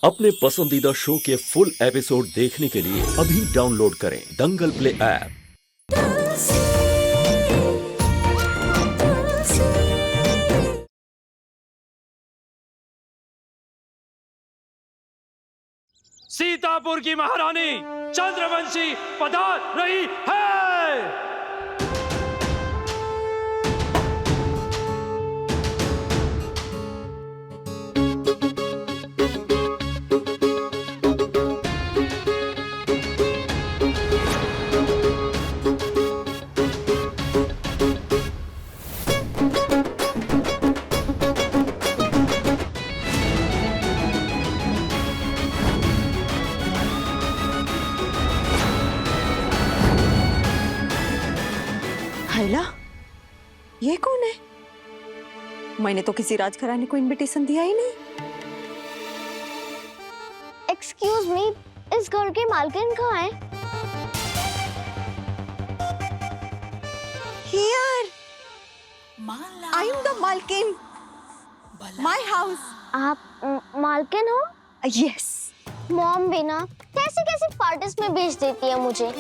अपने पसंदीदा शो के फुल एपिसोड देखने के लिए अभी डाउनलोड करें दंगल प्ले ऐप। सीतापुर की महारानी चंद्रवंशी पधार रही है। हैला, ये कौन है? मैंने तो किसी राजघराने को इनविटेशन दिया ही नहीं। एक्सक्यूज मी, इस घर के मालकिन कहाँ है? Here, I am the मालकिन. My house. आप मालकिन हो? Yes. मॉम भी ना कैसे कैसे पार्टीज में भेज देती है मुझे।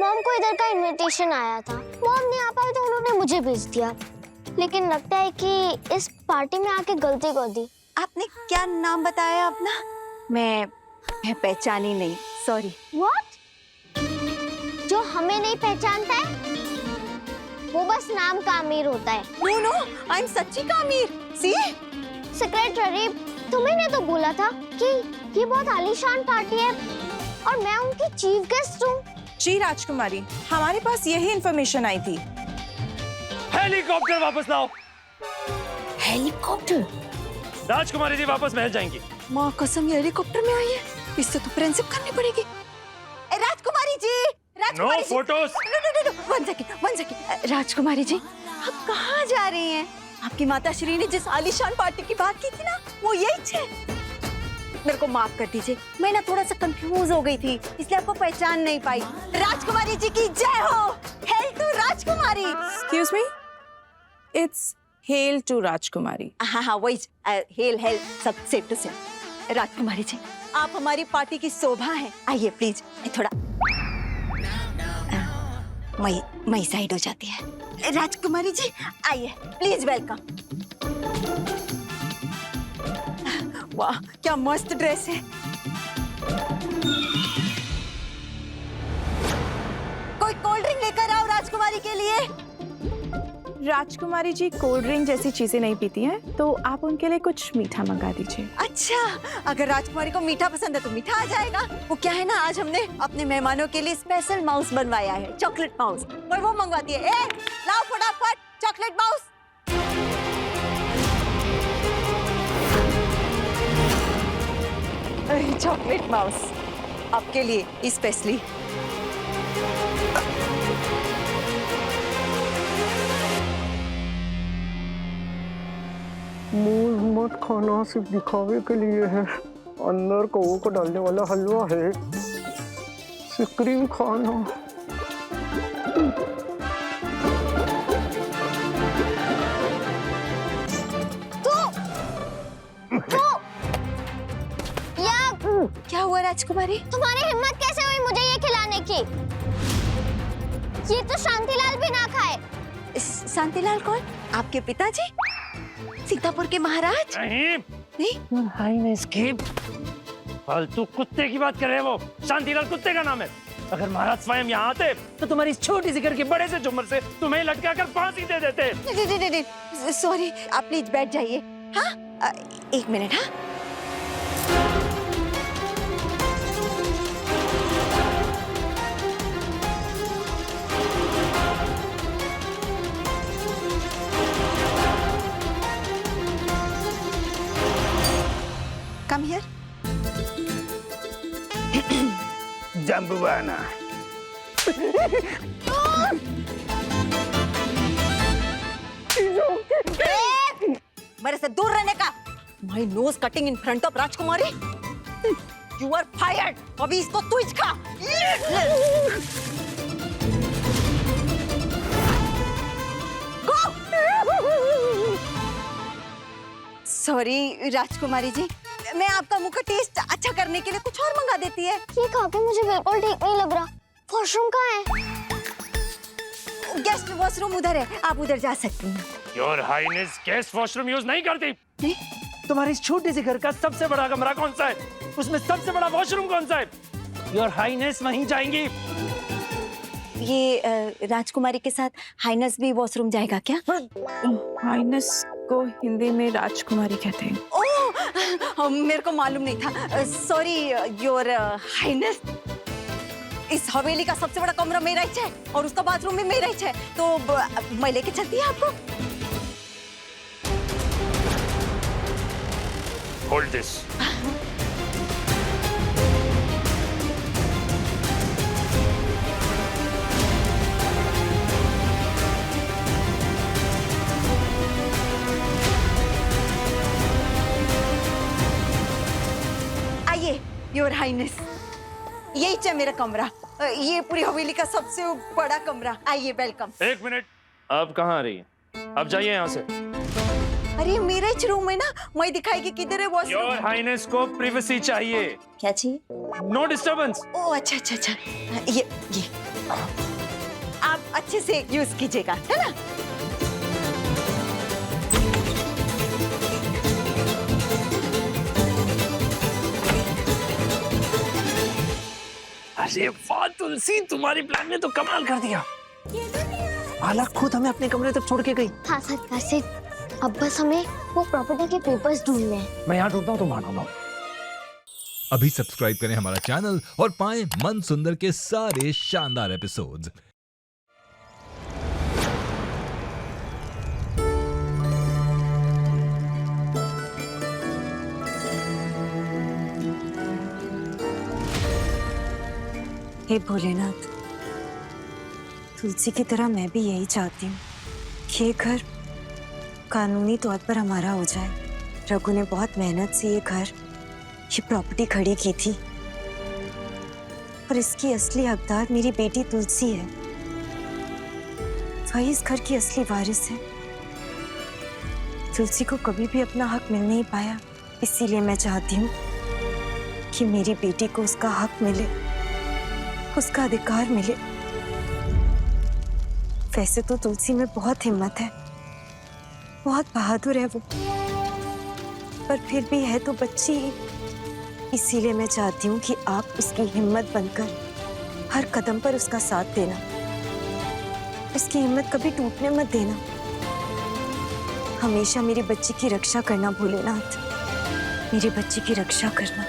मॉम को इधर का इनविटेशन आया था, मॉम नहीं आ पाई तो उन्होंने मुझे भेज दिया। लेकिन लगता है कि इस पार्टी में आके गलती कर दी। आपने क्या नाम बताया अपना? मैं पहचानी नहीं, सॉरी। What? जो हमें नहीं पहचानता है वो बस नाम का अमीर होता है। नो नो, आई एम सच्ची का अमीर। सी सेक्रेटरी, तुम्हें तो बोला था कि ये बहुत आलीशान पार्टी है और मैं उनकी चीफ गेस्ट हूँ। जी राजकुमारी, हमारे पास यही इंफॉर्मेशन आई थी। हेलीकॉप्टर वापस लाओ। हेलीकॉप्टर? राजकुमारी जी वापस महल जाएंगी। माँ कसम, ये हेलीकॉप्टर में आई है। इससे तो फ्रेंडशिप करनी पड़ेगी। राजकुमारी जी, राजकुमारी नो फोटोज। One second. राजकुमारी जी, आप कहाँ जा रही हैं? आपकी माता श्री ने जिस आलीशान पार्टी की बात की थी ना, वो यही है। मेरे को माफ कर दीजिए, मैं ना थोड़ा सा कंफ्यूज हो गई थी, इसलिए आपको पहचान नहीं पाई। राजकुमारी जी की जय हो। Hail to Rajkumari. Excuse me, it's hail to Rajkumari. हाँ, वही हेल सब सेम टू सेम। राजकुमारी जी, आप हमारी पार्टी की शोभा हैं। आइए प्लीज, थोड़ा मई साइड हो जाती है। राजकुमारी जी आइए प्लीज, वेलकम। वाह, क्या मस्त ड्रेस है। कोई कोल्ड ड्रिंक लेकर आओ राजकुमारी के लिए। राजकुमारी जी कोल्ड ड्रिंक जैसी चीजें नहीं पीती हैं, तो आप उनके लिए कुछ मीठा मंगा दीजिए। अच्छा, अगर राजकुमारी को मीठा पसंद है तो मीठा आ जाएगा। वो क्या है ना, आज हमने अपने मेहमानों के लिए स्पेशल माउस बनवाया है, चॉकलेट माउस, और वो मंगवाती है। ए, लाओ फटाफट चॉकलेट माउस। चॉकलेट माउस आपके लिए स्पेशली। मूल मत खाना सिर्फ दिखावे के लिए है। अंदर कौओं को डालने वाला हलवा है। सिक्रीम खाना। क्या हुआ राजकुमारी? तुम्हारी हिम्मत कैसे हुई मुझे ये खिलाने की? ये तो शांतिलाल भी ना खाए। शांतिलाल कौन? आपके पिताजी? सीतापुर के महाराज? नहीं, फालतू कुत्ते की बात कर रहे हैं। वो शांतिलाल कुत्ते का नाम है। अगर महाराज स्वयं यहाँ आते तो तुम्हारी इस छोटी सी घर के बड़े से झुमर से तुम्हें लटका कर फांसी दे देते। सॉरी, आप प्लीज बैठ जाइए। हाँ, एक मिनट। हाँ, कम हियर। जम्बुआना। मेरे से दूर रहने का। My nose cutting in front of Rajkumari. You are fired। अभी इसको तू खा। Go। सॉरी राजकुमारी जी, मैं आपका मुंह का टेस्ट अच्छा करने के लिए कुछ और मंगा देती है। ये खा के मुझे बिल्कुल ठीक नहीं लग रहा। वॉशरूम कहाँ है? गेस्ट वॉशरूम उधर है, आप उधर जा सकती हैं। Your highness guest washroom use नहीं करती। तुम्हारे इस छोटे से घर का सबसे बड़ा कमरा कौन सा है? उसमें सबसे बड़ा वॉशरूम कौन सा है? योर हाइनेस वहीं जाएंगी। ये राजकुमारी के साथ हाइनेस भी वॉशरूम जाएगा क्या? हाइनेस को हिंदी में राजकुमारी कहते हैं। ओह, मेरे को मालूम नहीं था। Sorry your highness. इस हवेली का सबसे बड़ा कमरा मेरा ही है और उसका बाथरूम भी मेरा ही है, तो मैं लेके चलती है आपको। Hold this. आइए योर हाइनेस, यही है मेरा कमरा। ये पूरी हवेली का सबसे बड़ा कमरा। आइए, वेलकम। एक मिनट, आप कहाँ आ रही हैं? अब जाइए यहाँ से। अरे मेरा ही रूम है ना, मैं दिखाएगी किधर है वॉशरूम। योर हाइनेस को प्रिवेसी चाहिए। क्या चाहिए? No disturbance. ओह अच्छा अच्छा अच्छा, ये आप अच्छे से यूज कीजिएगा, है ना? अरे वाह तुलसी, तुम्हारी प्लान ने तो कमाल कर दिया। माला खुद हमें अपने कमरे तक छोड़ के गई। हाँ सर, वैसे अब बस हमें वो प्रॉपर्टी के पेपर्स ढूंढने हैं। मैं यहाँ ढूंढता हूँ, तुम वहाँ ढूंढो। अभी सब्सक्राइब करें हमारा चैनल और पाएं मन सुंदर के सारे शानदार एपिसोड्स। हे भोलेनाथ, तुलसी की तरह मैं भी यही चाहती हूँ कि ये घर कानूनी तौर पर हमारा हो जाए। रघु ने बहुत मेहनत से ये घर, ये प्रॉपर्टी खड़ी की थी और इसकी असली हकदार मेरी बेटी तुलसी है। वही इस घर की असली वारिस है। तुलसी को कभी भी अपना हक मिल नहीं पाया, इसीलिए मैं चाहती हूँ कि मेरी बेटी को उसका हक मिले, उसका अधिकार मिले। वैसे तो तुलसी में बहुत हिम्मत है, बहुत बहादुर है वो, पर फिर भी है तो बच्ची ही। इसीलिए मैं चाहती हूँ कि आप उसकी हिम्मत बनकर हर कदम पर उसका साथ देना, उसकी हिम्मत कभी टूटने मत देना। हमेशा मेरी बच्ची की रक्षा करना भोलेनाथ, मेरी बच्ची की रक्षा करना।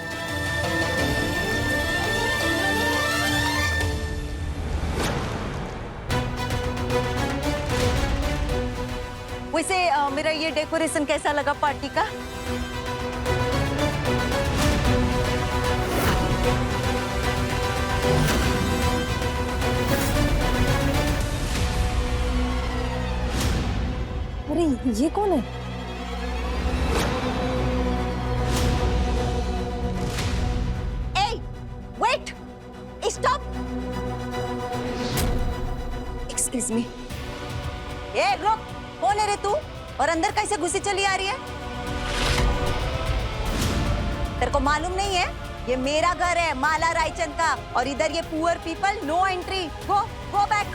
वैसे मेरा ये डेकोरेशन कैसा लगा पार्टी का? अरे ये कौन है? ए, वेट, स्टॉप, एक्सक्यूज मी। ए रुक, कौन है रे तू और अंदर कैसे घुसी चली आ रही है? तेरे को मालूम नहीं है ये मेरा घर है, माला रायचंद का, और इधर ये poor people, no entry. Go back.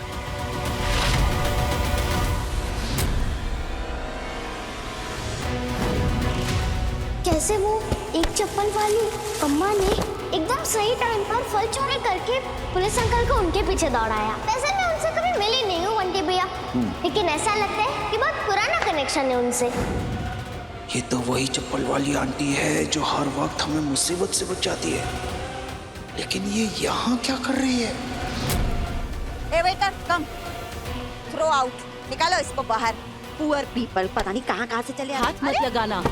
कैसे वो एक चप्पल वाली अम्मा ने एकदम सही टाइम पर फल चोरी करके पुलिस अंकल को उनके पीछे दौड़ाया। वैसे मैं उनसे कभी मिली नहीं हूँ बंटी भैया, लेकिन ऐसा लगता है कि बहुत पुराना कनेक्शन है उनसे। ये तो वही चप्पल वाली आंटी है जो हर वक्त हमें मुसीबत से बचाती है, लेकिन ये यहाँ क्या कर रही है? ए वेटर, कम, थ्रो आउट, निकालो इसको बाहर। पुअर पीपल, पता नहीं कहाँ से चले। हाथ मत लगाना।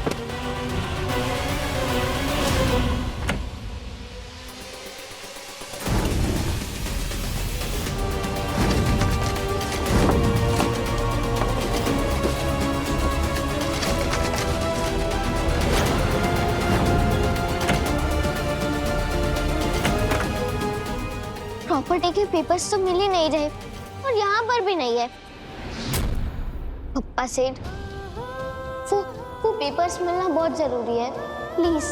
प्रॉपर्टी के पेपर्स तो मिल ही नहीं रहे और यहाँ पर भी नहीं है। पप्पा सेठ, वो पेपर्स मिलना बहुत जरूरी है, प्लीज।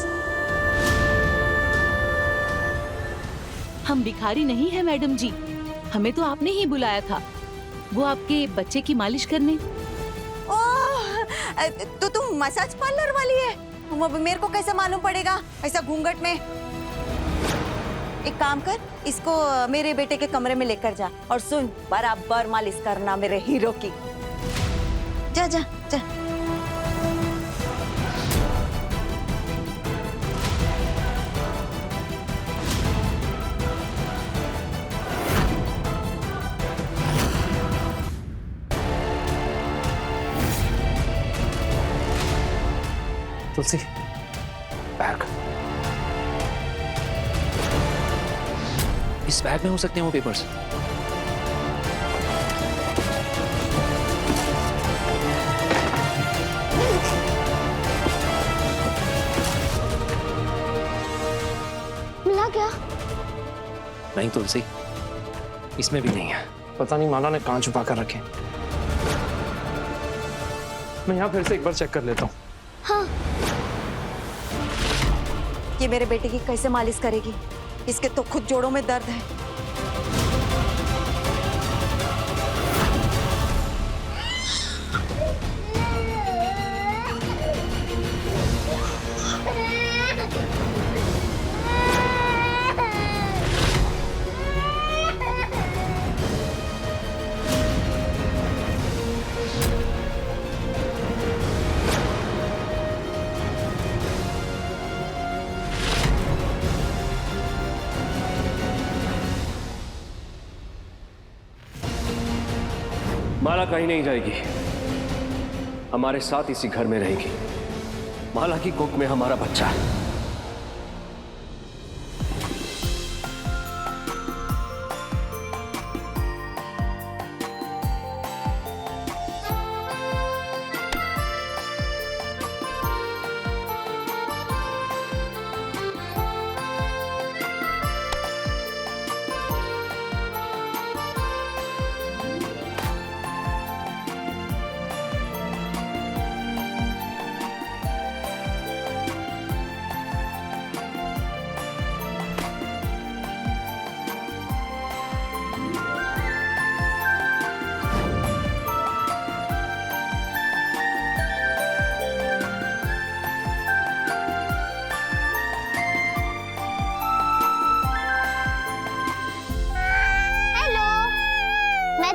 हम भिखारी नहीं है मैडम जी, हमें तो आपने ही बुलाया था, वो आपके बच्चे की मालिश करने। ओह, तो तुम मसाज पार्लर वाली है? अब मेरे को कैसे मालूम पड़ेगा ऐसा घूंघट में? एक काम कर, इसको मेरे बेटे के कमरे में लेकर जा और सुन, बराबर मालिश करना मेरे हीरो की। जा जा जा। तुलसी, बैग। इस बैग में हो सकते हैं वो पेपर्स। मिला क्या? नहीं तुलसी, इसमें भी नहीं है। पता नहीं माला ने कहाँ छुपा कर रखे। मैं यहाँ फिर से एक बार चेक कर लेता हूँ। हाँ। ये मेरे बेटे की कैसे मालिश करेगी? इसके तो खुद जोड़ों में दर्द है। माला कहीं नहीं जाएगी, हमारे साथ इसी घर में रहेगी। माला की कोख में हमारा बच्चा है।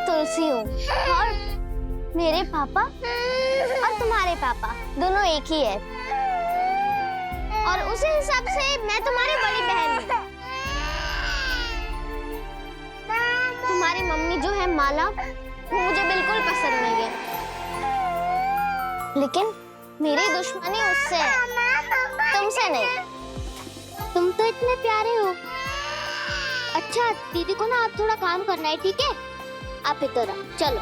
तुलसी हूँ और मेरे पापा और तुम्हारे पापा दोनों एक ही है, और उसी हिसाब से मैं तुम्हारी बड़ी बहन हूँ। तुम्हारी मम्मी जो है माला, वो मुझे बिल्कुल पसंद नहीं है, लेकिन मेरी दुश्मनी उससे है, तुमसे नहीं। तुम तो इतने प्यारे हो। अच्छा दीदी को ना आप थोड़ा काम करना है, ठीक है? आप इधर आओ, चलो।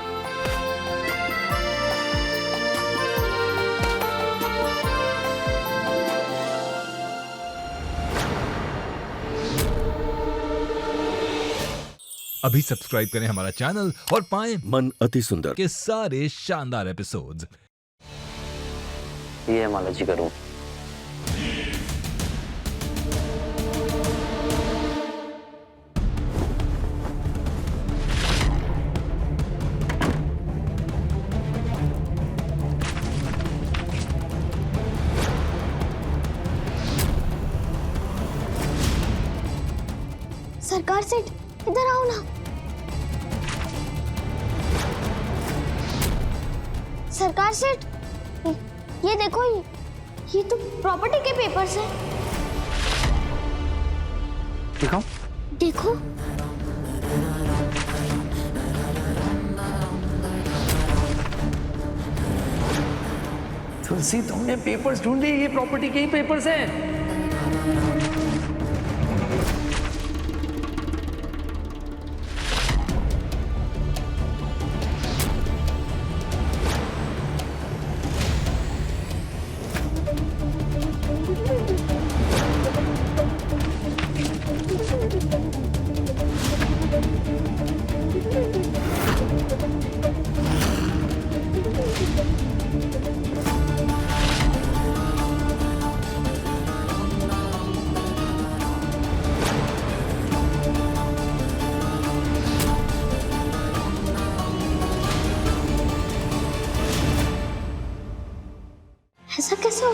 अभी सब्सक्राइब करें हमारा चैनल और पाएं मन अति सुंदर के सारे शानदार एपिसोड्स। ये है माला जी का रूम। सरकार सेठ, इधर आओ ना। सरकार सेठ, ये देखो, ये तो प्रॉपर्टी के पेपर्स हैं। दिखाओ। देखो। तुलसी, तुमने पेपर्स ढूंढे, ये प्रॉपर्टी के ही पेपर्स हैं।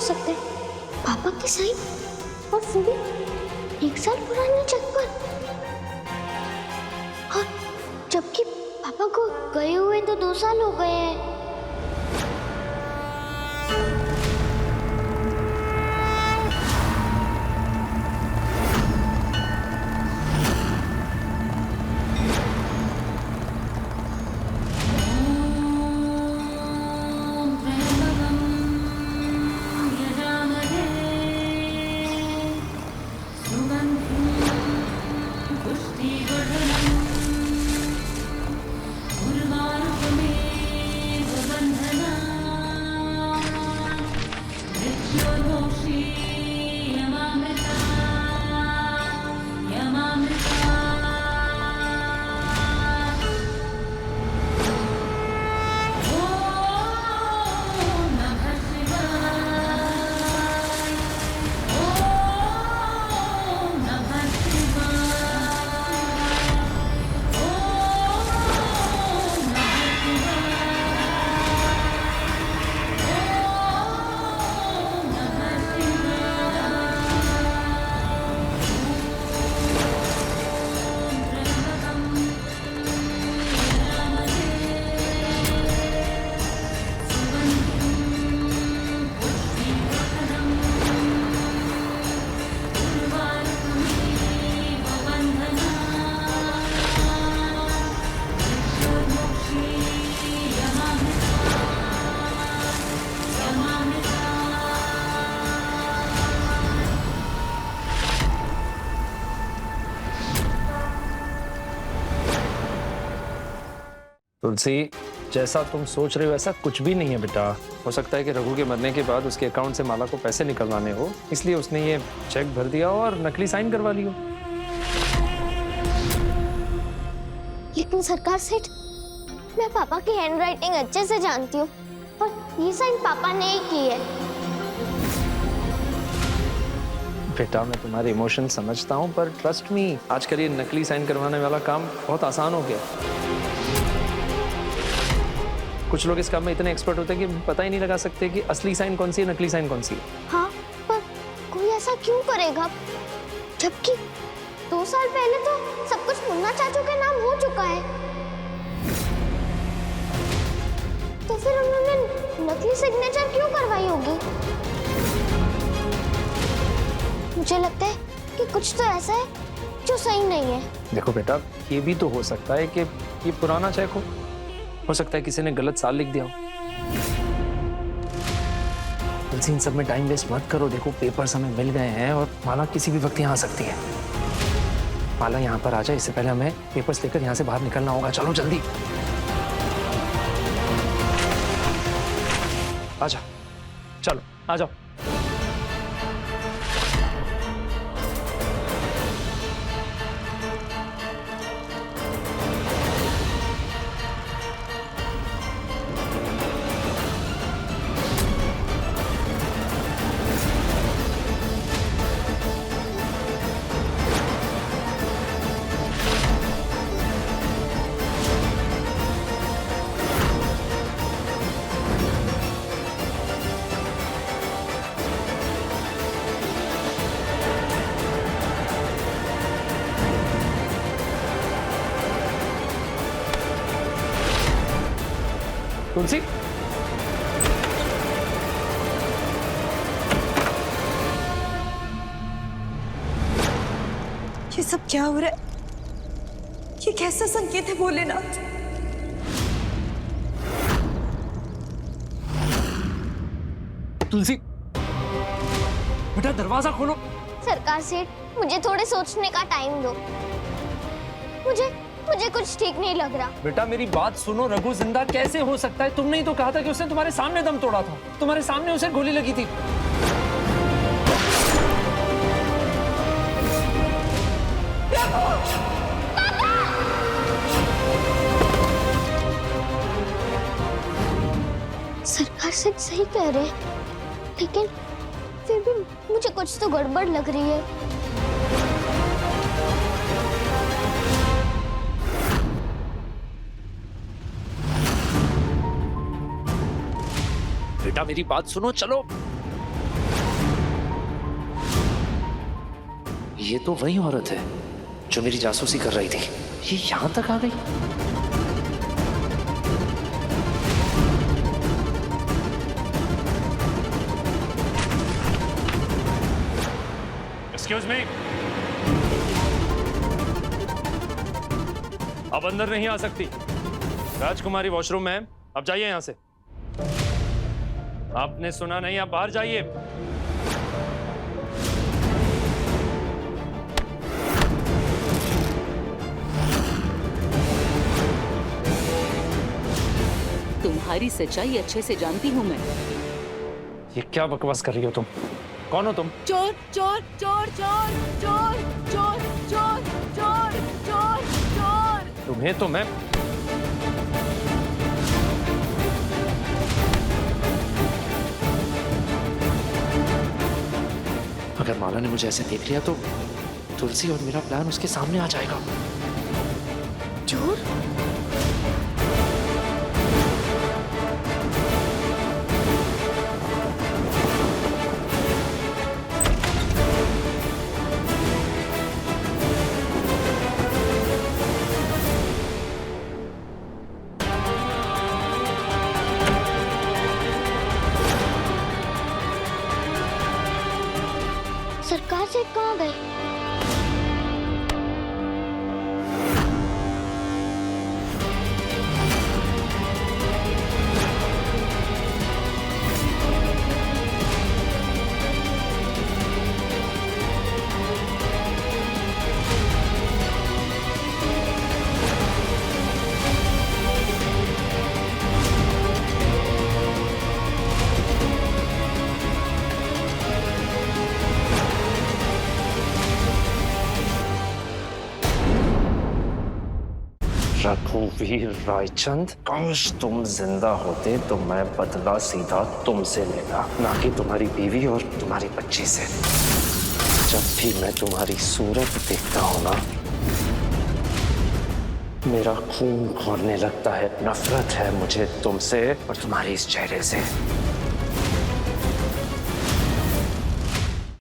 सकते? पापा की साइन और वो भी 1 साल पुराने चेक पर। और जबकि पापा को गए हुए तो 2 साल हो गए हैं। तुलसी, जैसा तुम सोच रहे हो ऐसा कुछ भी नहीं है बेटा। हो सकता है कि रघु के मरने के बाद उसके अकाउंट से माला को पैसे निकलवाने हो, इसलिए उसने ये चेक भर दिया और नकली साइन करवा लियो। लेकिन सरकार सेठ, मैं पापा की हैंडराइटिंग अच्छे से जानती हूँ और ये साइन पापा ने ही की है। बेटा, मैं तुम्हारे इमोशन समझता हूँ, पर ट्रस्ट मी, आजकल ये नकली साइन करवाने वाला काम बहुत आसान हो गया। कुछ लोग इस काम में इतने एक्सपर्ट होते हैं कि पता ही नहीं लगा सकते कि असली साइन कौन सी है, नकली साइन कौन सी है। हाँ, पर कोई ऐसा क्यों करेगा? जबकि 2 साल पहले तो सब कुछ मुन्ना चाचू के नाम हो चुका है। तो फिर उन्होंने नकली सिग्नेचर क्यों करवाई होगी? मुझे लगता है कि कुछ तो ऐसा है जो सही नहीं है। देखो बेटा, ये भी तो हो सकता है कि ये पुराना चेक हो सकता है किसी ने गलत साल लिख दिया हो। इन सब में टाइम वेस्ट मत करो। देखो, पेपर्स हमें मिल गए हैं और माला किसी भी वक्त यहाँ आ सकती है। माला यहाँ पर आ जाए, इससे पहले हमें पेपर्स लेकर यहाँ से बाहर निकलना होगा। चलो जल्दी आ जाओ, चलो आ जाओ। तुलसी, ये सब क्या हो रहा है? ये कैसा संकेत है भोलेनाथ? तुलसी बेटा, दरवाजा खोलो। सरकार सेठ, मुझे थोड़े सोचने का टाइम दो। मुझे कुछ ठीक नहीं लग रहा। बेटा मेरी बात सुनो, रघु जिंदा कैसे हो सकता है? तुमने ही तो कहा था कि उसने तुम्हारे सामने दम तोड़ा था, तुम्हारे सामने उसे गोली लगी थी। सरकार सेठ सही कह रहे हैं, लेकिन फिर भी मुझे कुछ तो गड़बड़ लग रही है। बेटा मेरी बात सुनो, चलो ये तो वही औरत है जो मेरी जासूसी कर रही थी। ये यहाँ तक आ गई। एक्सक्यूज मी, अब अंदर नहीं आ सकती। राजकुमारी वॉशरूम में है, अब जाइए यहां से। आपने सुना नहीं, आप बाहर जाइए। तुम्हारी सच्चाई अच्छे से जानती हूँ मैं। ये क्या बकवास कर रही हो तुम? कौन हो तुम? चोर चोर चोर चोर चोर चोर चोर चोर चोर चोर। तुम्हें तो मैं अगर माला ने मुझे ऐसे देख लिया तो तुलसी और मेरा प्लान उसके सामने आ जाएगा। चोर? सरकार से कहाँ गए? रघुवीर रायचंद, काश तुम जिंदा होते तो मैं बदला सीधा तुमसे लेता, ना कि तुम्हारी बीवी और तुम्हारी बच्ची से। जब भी मैं तुम्हारी सूरत देखता हूं ना, मेरा खून खौलने लगता है। नफरत है मुझे तुमसे और तुम्हारे इस चेहरे से।